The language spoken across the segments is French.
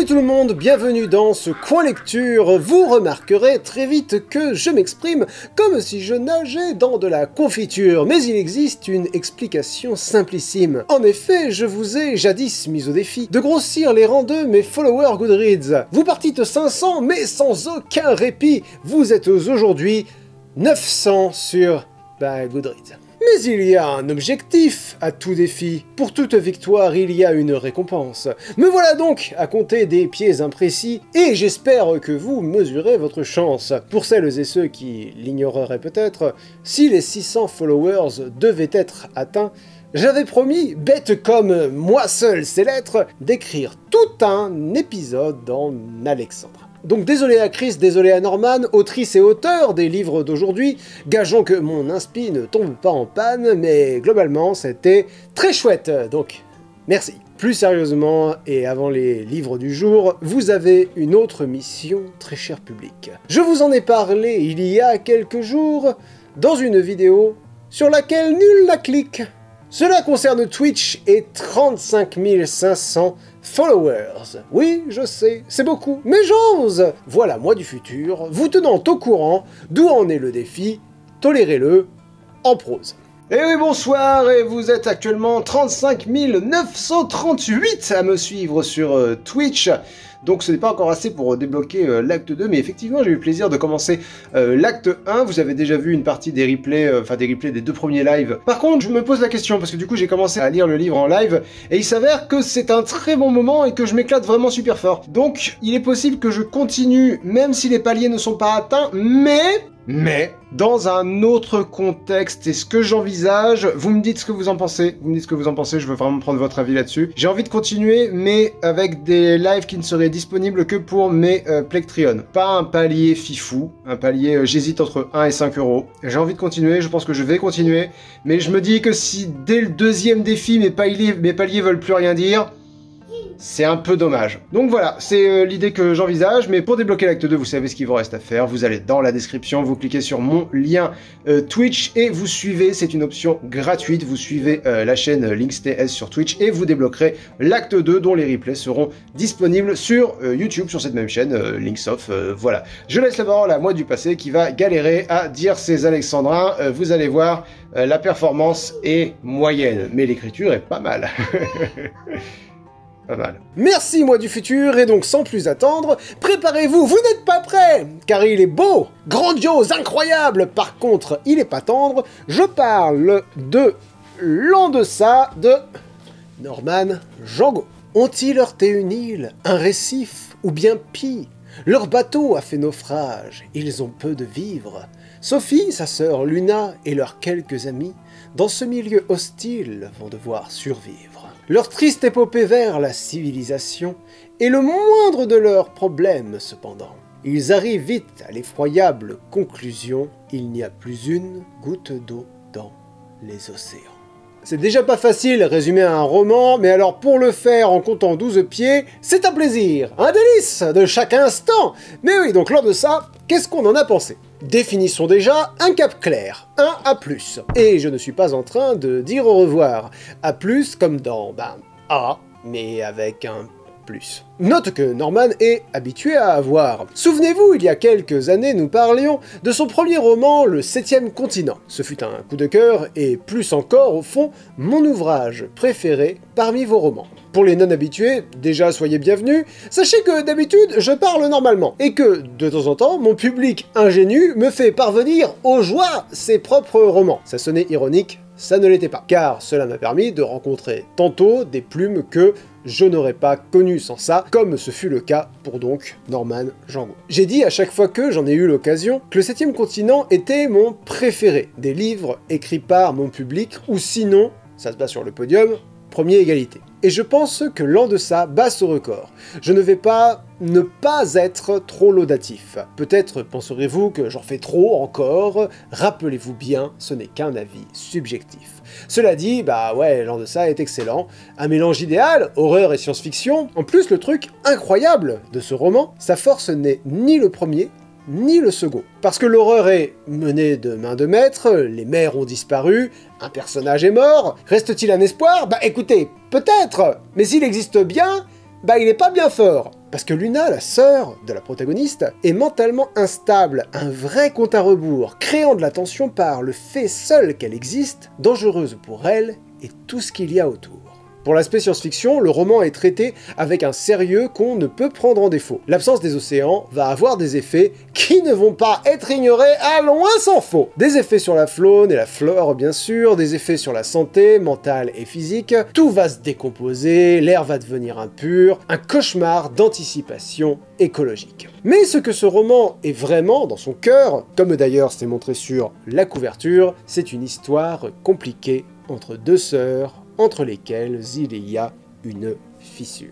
Salut tout le monde, bienvenue dans ce coin lecture. Vous remarquerez très vite que je m'exprime comme si je nageais dans de la confiture, mais il existe une explication simplissime. En effet, je vous ai jadis mis au défi de grossir les rangs de mes followers Goodreads. Vous partîtes 500, mais sans aucun répit. Vous êtes aujourd'hui 900 sur Goodreads. Mais il y a un objectif à tout défi. Pour toute victoire, il y a une récompense. Me voilà donc à compter des pieds imprécis, et j'espère que vous mesurez votre chance. Pour celles et ceux qui l'ignoreraient peut-être, si les 600 followers devaient être atteints, j'avais promis, bête comme moi seul sais l'être, d'écrire tout un épisode en Alexandre. Donc désolé à Chris, désolé à Norman, autrice et auteur des livres d'aujourd'hui, gageons que mon inspi ne tombe pas en panne, mais globalement c'était très chouette, donc merci. Plus sérieusement, et avant les livres du jour, vous avez une autre mission, très cher public. Je vous en ai parlé il y a quelques jours, dans une vidéo sur laquelle nul n'a cliqué. Cela concerne Twitch et 35 500 followers. Oui, je sais, c'est beaucoup, mais j'ose. Voilà moi du futur, vous tenant au courant d'où en est le défi, tolérez-le en prose. Eh oui, bonsoir, et vous êtes actuellement 35 938 à me suivre sur Twitch. Donc ce n'est pas encore assez pour débloquer l'acte 2, mais effectivement j'ai eu le plaisir de commencer l'acte 1, vous avez déjà vu une partie des replays, des replays des deux premiers lives. Par contre, je me pose la question, parce que du coup j'ai commencé à lire le livre en live, et il s'avère que c'est un très bon moment et que je m'éclate vraiment super fort. Donc il est possible que je continue, même si les paliers ne sont pas atteints, mais dans un autre contexte, et ce que j'envisage, vous me dites ce que vous en pensez, je veux vraiment prendre votre avis là-dessus. J'ai envie de continuer, mais avec des lives qui ne seraient disponibles que pour mes Plectreon. Pas un palier fifou, un palier, j'hésite entre 1 et 5 euros. J'ai envie de continuer, je pense que je vais continuer, mais je me dis que si dès le deuxième défi, mes paliers veulent plus rien dire, c'est un peu dommage. Donc voilà, c'est l'idée que j'envisage, mais pour débloquer l'acte 2, vous savez ce qu'il vous reste à faire. Vous allez dans la description, vous cliquez sur mon lien Twitch et vous suivez, c'est une option gratuite, vous suivez la chaîne LinksTS sur Twitch et vous débloquerez l'acte 2 dont les replays seront disponibles sur YouTube, sur cette même chaîne, Linksoft, voilà. Je laisse la parole à moi du passé qui va galérer à dire ces alexandrins, vous allez voir, la performance est moyenne, mais l'écriture est pas mal. Pas mal. Merci moi du futur, et donc sans plus attendre, préparez-vous, vous n'êtes pas prêts, car il est beau, grandiose, incroyable, par contre il est pas tendre, je parle de L'an de ça de Norman Jango. Ont-ils heurté une île, un récif, ou bien pis? Leur bateau a fait naufrage, ils ont peu de vivres. Sophie, sa sœur Luna et leurs quelques amis, dans ce milieu hostile, vont devoir survivre. Leur triste épopée vers la civilisation est le moindre de leurs problèmes cependant. Ils arrivent vite à l'effroyable conclusion, il n'y a plus une goutte d'eau dans les océans. C'est déjà pas facile résumer un roman, mais alors pour le faire en comptant 12 pieds, c'est un plaisir, un délice de chaque instant. Mais oui, donc lors de ça, qu'est-ce qu'on en a pensé? Définissons déjà un cap clair, un A+. Et je ne suis pas en train de dire au revoir. A+, comme dans, A, mais avec un plus. Note que Norman est habitué à avoir. Souvenez-vous, il y a quelques années, nous parlions de son premier roman, Le 7e continent. Ce fut un coup de cœur, et plus encore, au fond, mon ouvrage préféré parmi vos romans. Pour les non-habitués, déjà soyez bienvenus, sachez que d'habitude, je parle normalement, et que, de temps en temps, mon public ingénu me fait parvenir aux joies ses propres romans. Ça sonnait ironique, ça ne l'était pas, car cela m'a permis de rencontrer tantôt des plumes que je n'aurais pas connues sans ça, comme ce fut le cas pour donc Norman Jango. J'ai dit à chaque fois que j'en ai eu l'occasion que Le 7e continent était mon préféré des livres écrits par mon public, ou sinon, ça se bat sur le podium, premier égalité. Et je pense que L'an de ça bat ce record. Je ne vais pas ne pas être trop laudatif. Peut-être penserez-vous que j'en fais trop encore, rappelez-vous bien, ce n'est qu'un avis subjectif. Cela dit, ouais, L'an de ça est excellent, un mélange idéal, horreur et science-fiction. En plus, le truc incroyable de ce roman, sa force n'est ni le premier, ni le second. Parce que l'horreur est menée de main de maître, les mères ont disparu, un personnage est mort, reste-t-il un espoir? Écoutez, peut-être, mais s'il existe bien, il est pas bien fort. Parce que Luna, la sœur de la protagoniste, est mentalement instable, un vrai compte à rebours, créant de la tension par le fait seul qu'elle existe, dangereuse pour elle et tout ce qu'il y a autour. Pour l'aspect science-fiction, le roman est traité avec un sérieux qu'on ne peut prendre en défaut. L'absence des océans va avoir des effets qui ne vont pas être ignorés à loin s'en faut. Des effets sur la faune et la flore bien sûr, des effets sur la santé, mentale et physique, tout va se décomposer, l'air va devenir impur, un cauchemar d'anticipation écologique. Mais ce que ce roman est vraiment dans son cœur, comme d'ailleurs c'est montré sur la couverture, c'est une histoire compliquée entre deux sœurs, entre lesquelles il y a une fissure.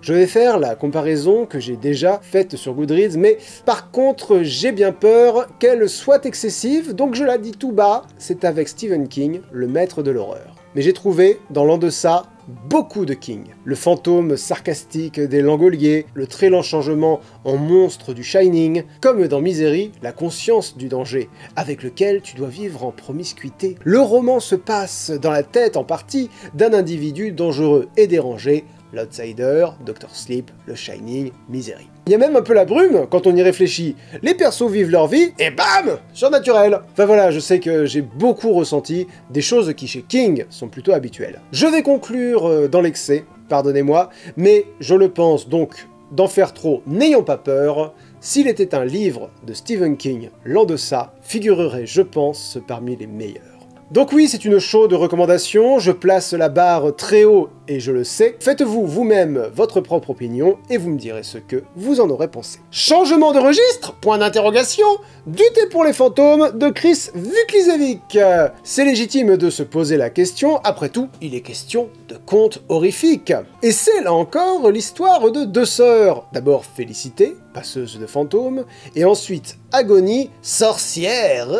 Je vais faire la comparaison que j'ai déjà faite sur Goodreads, mais par contre j'ai bien peur qu'elle soit excessive, donc je la dis tout bas, c'est avec Stephen King, le maître de l'horreur. Mais j'ai trouvé, dans l'en deçà, beaucoup de King. Le fantôme sarcastique des Langoliers, le très lent changement en monstre du Shining, comme dans Misery, la conscience du danger, avec lequel tu dois vivre en promiscuité. Le roman se passe dans la tête en partie d'un individu dangereux et dérangé, l'Outsider, Dr. Sleep, le Shining, Misery. Il y a même un peu la brume quand on y réfléchit. Les persos vivent leur vie et bam, surnaturel. Enfin voilà, je sais que j'ai beaucoup ressenti des choses qui chez King sont plutôt habituelles. Je vais conclure dans l'excès, pardonnez-moi, mais je le pense donc d'en faire trop, n'ayons pas peur. S'il était un livre de Stephen King, l'en deçà figurerait, je pense, parmi les meilleurs. Donc oui, c'est une chaude recommandation, je place la barre très haut et je le sais. Faites-vous vous-même votre propre opinion et vous me direz ce que vous en aurez pensé. Changement de registre ? Point d'interrogation. Du thé pour les fantômes de Chris Vuklicevic. C'est légitime de se poser la question, après tout, il est question de contes horrifiques. Et c'est là encore l'histoire de deux sœurs. D'abord Félicité, passeuse de fantômes, et ensuite Agonie, sorcière.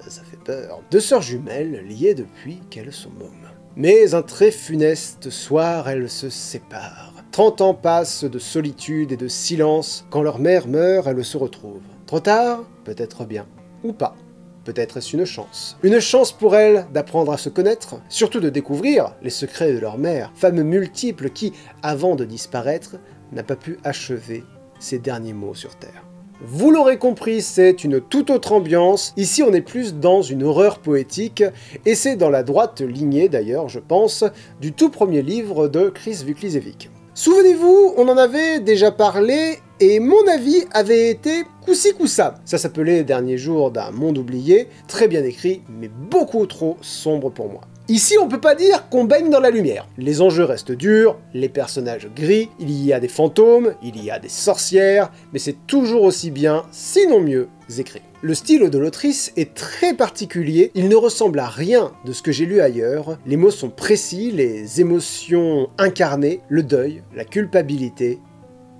Ça fait peur. Deux sœurs jumelles liées depuis qu'elles sont mômes. Mais un très funeste soir, elles se séparent. 30 ans passent de solitude et de silence. Quand leur mère meurt, elles se retrouvent. Trop tard ? Peut-être bien. Ou pas. Peut-être est-ce une chance. Une chance pour elles d'apprendre à se connaître, surtout de découvrir les secrets de leur mère, femme multiple qui, avant de disparaître, n'a pas pu achever ses derniers mots sur Terre. Vous l'aurez compris, c'est une toute autre ambiance. Ici, on est plus dans une horreur poétique, et c'est dans la droite lignée, d'ailleurs, je pense, du tout premier livre de Chris Vuklicevic. Souvenez-vous, on en avait déjà parlé, et mon avis avait été coup-ci coup-ça. Ça s'appelait Derniers jours d'un monde oublié, très bien écrit, mais beaucoup trop sombre pour moi. Ici, on peut pas dire qu'on baigne dans la lumière. Les enjeux restent durs, les personnages gris, il y a des fantômes, il y a des sorcières, mais c'est toujours aussi bien, sinon mieux, écrit. Le style de l'autrice est très particulier, il ne ressemble à rien de ce que j'ai lu ailleurs, les mots sont précis, les émotions incarnées, le deuil, la culpabilité,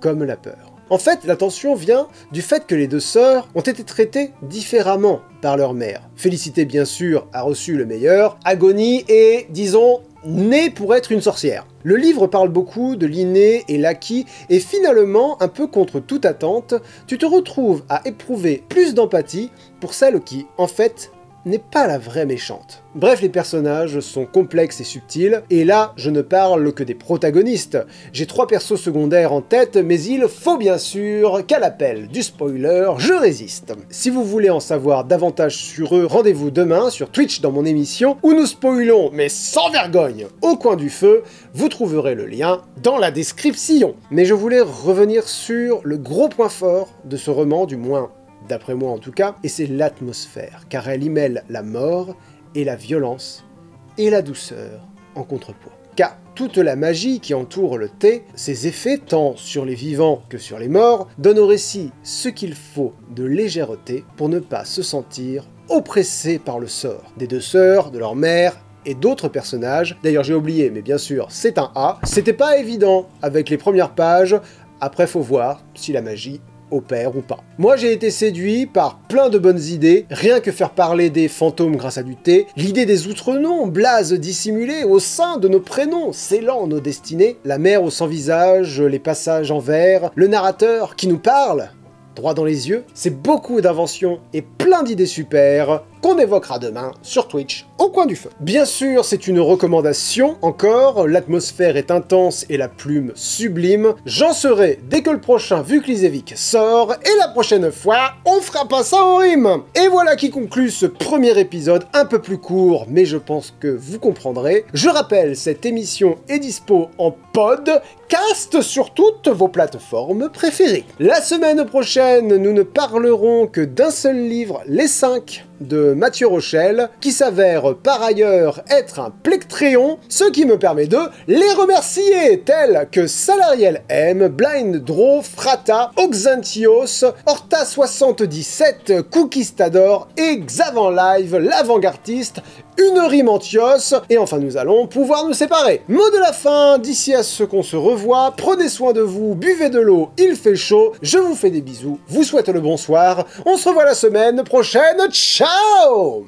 comme la peur. En fait, la tension vient du fait que les deux sœurs ont été traitées différemment par leur mère. Félicité, bien sûr, a reçu le meilleur. Agonie est, disons, née pour être une sorcière. Le livre parle beaucoup de l'inné et l'acquis, et finalement, un peu contre toute attente, tu te retrouves à éprouver plus d'empathie pour celle qui, en fait, n'est pas la vraie méchante. Bref, les personnages sont complexes et subtils, et là, je ne parle que des protagonistes. J'ai 3 persos secondaires en tête, mais il faut bien sûr qu'à l'appel du spoiler, je résiste. Si vous voulez en savoir davantage sur eux, rendez-vous demain sur Twitch dans mon émission, où nous spoilons, mais sans vergogne, au coin du feu. Vous trouverez le lien dans la description. Mais je voulais revenir sur le gros point fort de ce roman, du moins d'après moi en tout cas, et c'est l'atmosphère, car elle y mêle la mort et la violence et la douceur en contrepoids. Car toute la magie qui entoure le thé, ses effets tant sur les vivants que sur les morts, donnent au récit ce qu'il faut de légèreté pour ne pas se sentir oppressé par le sort des deux sœurs, de leur mère et d'autres personnages. D'ailleurs j'ai oublié, mais bien sûr c'est un A. C'était pas évident avec les premières pages, après faut voir si la magie opère ou pas. Moi j'ai été séduit par plein de bonnes idées, rien que faire parler des fantômes grâce à du thé, l'idée des outre-noms, blazes dissimulés au sein de nos prénoms, scellant nos destinées, la mère au sans-visage, les passages en vers, le narrateur qui nous parle, droit dans les yeux, c'est beaucoup d'inventions et plein d'idées super, qu'on évoquera demain sur Twitch au coin du feu. Bien sûr, c'est une recommandation encore, l'atmosphère est intense et la plume sublime. J'en serai dès que le prochain Vu Klisevic sort, et la prochaine fois, on fera pas ça en rime. Et voilà qui conclut ce premier épisode un peu plus court, mais je pense que vous comprendrez. Je rappelle, cette émission est dispo en podcast sur toutes vos plateformes préférées. La semaine prochaine, nous ne parlerons que d'un seul livre, Les 5 de Mathieu Rochelle, qui s'avère par ailleurs être un plectréon, ce qui me permet de les remercier, tels que Salariel M, Blind Draw, Frata, Oxantios, Horta77, Cookistador et Xavan Live, l'avant-gardiste, une Rimantios, et enfin nous allons pouvoir nous séparer. Mot de la fin, d'ici à ce qu'on se revoit, prenez soin de vous, buvez de l'eau, il fait chaud, je vous fais des bisous, vous souhaite le bonsoir, on se revoit la semaine prochaine, ciao!